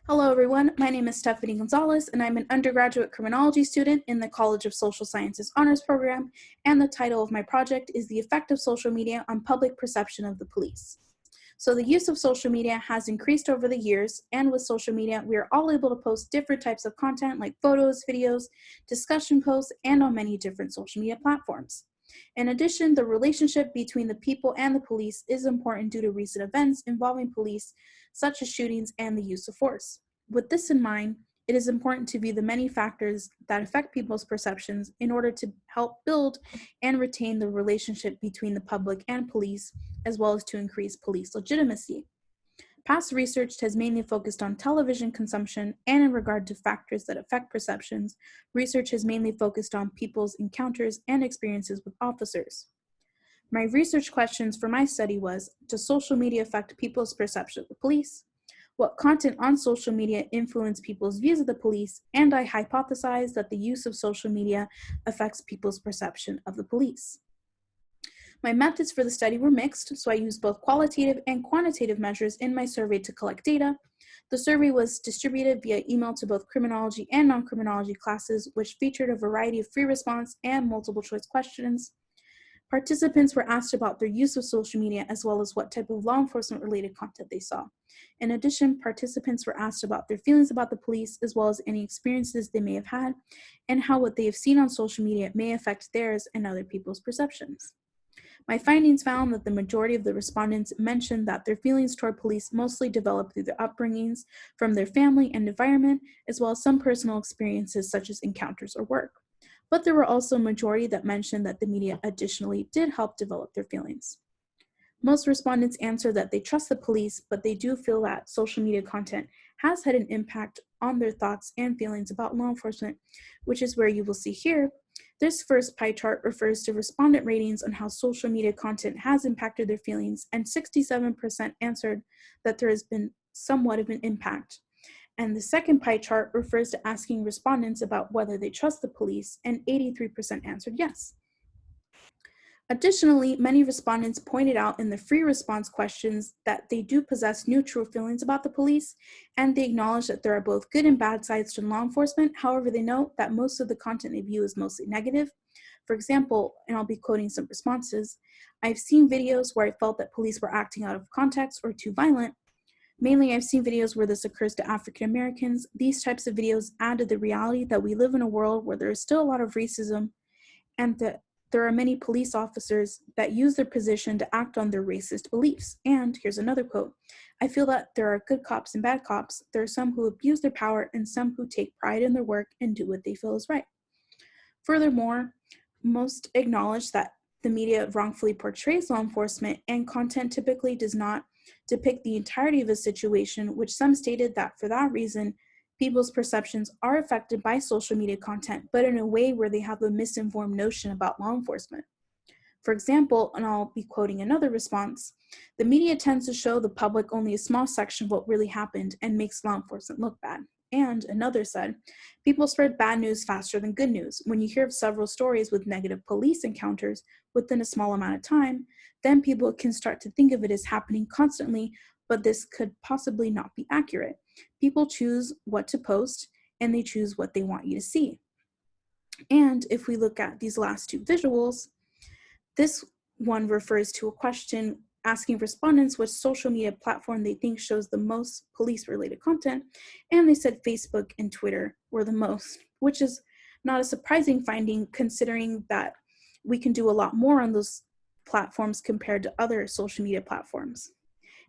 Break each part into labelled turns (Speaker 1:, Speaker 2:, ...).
Speaker 1: Hello, everyone. My name is Stephanie Gonzalez, and I'm an undergraduate criminology student in the College of Social Sciences Honors Program, and the title of my project is The Effect of Social Media on Public Perception of the Police. So the use of social media has increased over the years, and with social media, we are all able to post different types of content like photos, videos, discussion posts, and on many different social media platforms. In addition, the relationship between the people and the police is important due to recent events involving police, such as shootings and the use of force. With this in mind, it is important to view the many factors that affect people's perceptions in order to help build and retain the relationship between the public and police, as well as to increase police legitimacy. Past research has mainly focused on television consumption, and in regard to factors that affect perceptions, research has mainly focused on people's encounters and experiences with officers. My research questions for my study was, does social media affect people's perception of the police? What content on social media influence people's views of the police? And I hypothesized that the use of social media affects people's perception of the police. My methods for the study were mixed, so I used both qualitative and quantitative measures in my survey to collect data. The survey was distributed via email to both criminology and non-criminology classes, which featured a variety of free response and multiple choice questions. Participants were asked about their use of social media as well as what type of law enforcement related content they saw. In addition, participants were asked about their feelings about the police as well as any experiences they may have had and how what they have seen on social media may affect theirs and other people's perceptions. My findings found that the majority of the respondents mentioned that their feelings toward police mostly developed through their upbringings, from their family and environment, as well as some personal experiences such as encounters or work. But there were also a majority that mentioned that the media additionally did help develop their feelings. Most respondents answered that they trust the police, but they do feel that social media content has had an impact on their thoughts and feelings about law enforcement, which is where you will see here. This first pie chart refers to respondent ratings on how social media content has impacted their feelings, and 67% answered that there has been somewhat of an impact. And the second pie chart refers to asking respondents about whether they trust the police, and 83% answered yes. Additionally, many respondents pointed out in the free response questions that they do possess neutral feelings about the police, and they acknowledge that there are both good and bad sides to law enforcement. However, they note that most of the content they view is mostly negative. For example, and I'll be quoting some responses, I've seen videos where I felt that police were acting out of context or too violent. Mainly, I've seen videos where this occurs to African Americans. These types of videos add to the reality that we live in a world where there is still a lot of racism, and that there are many police officers that use their position to act on their racist beliefs. And here's another quote, I feel that there are good cops and bad cops. There are some who abuse their power and some who take pride in their work and do what they feel is right. Furthermore, most acknowledge that the media wrongfully portrays law enforcement, and content typically does not depict the entirety of a situation, which some stated that for that reason, people's perceptions are affected by social media content, but in a way where they have a misinformed notion about law enforcement. For example, and I'll be quoting another response, the media tends to show the public only a small section of what really happened and makes law enforcement look bad. And another said, people spread bad news faster than good news. When you hear of several stories with negative police encounters within a small amount of time, then people can start to think of it as happening constantly, but this could possibly not be accurate. People choose what to post, and they choose what they want you to see. And if we look at these last two visuals, this one refers to a question asking respondents which social media platform they think shows the most police-related content, and they said Facebook and Twitter were the most, which is not a surprising finding considering that we can do a lot more on those platforms compared to other social media platforms.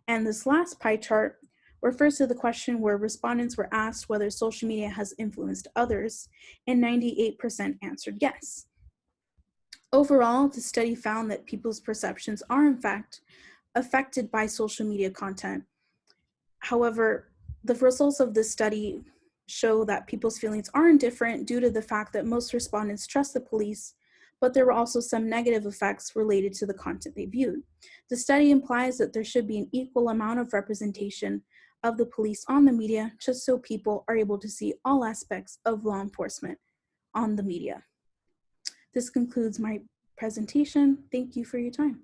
Speaker 1: And this last pie chart refers to the question where respondents were asked whether social media has influenced others, and 98% answered yes. Overall, the study found that people's perceptions are in fact affected by social media content. However, the results of this study show that people's feelings are indifferent due to the fact that most respondents trust the police, but there were also some negative effects related to the content they viewed. The study implies that there should be an equal amount of representation of the police on the media, just so people are able to see all aspects of law enforcement on the media. This concludes my presentation. Thank you for your time.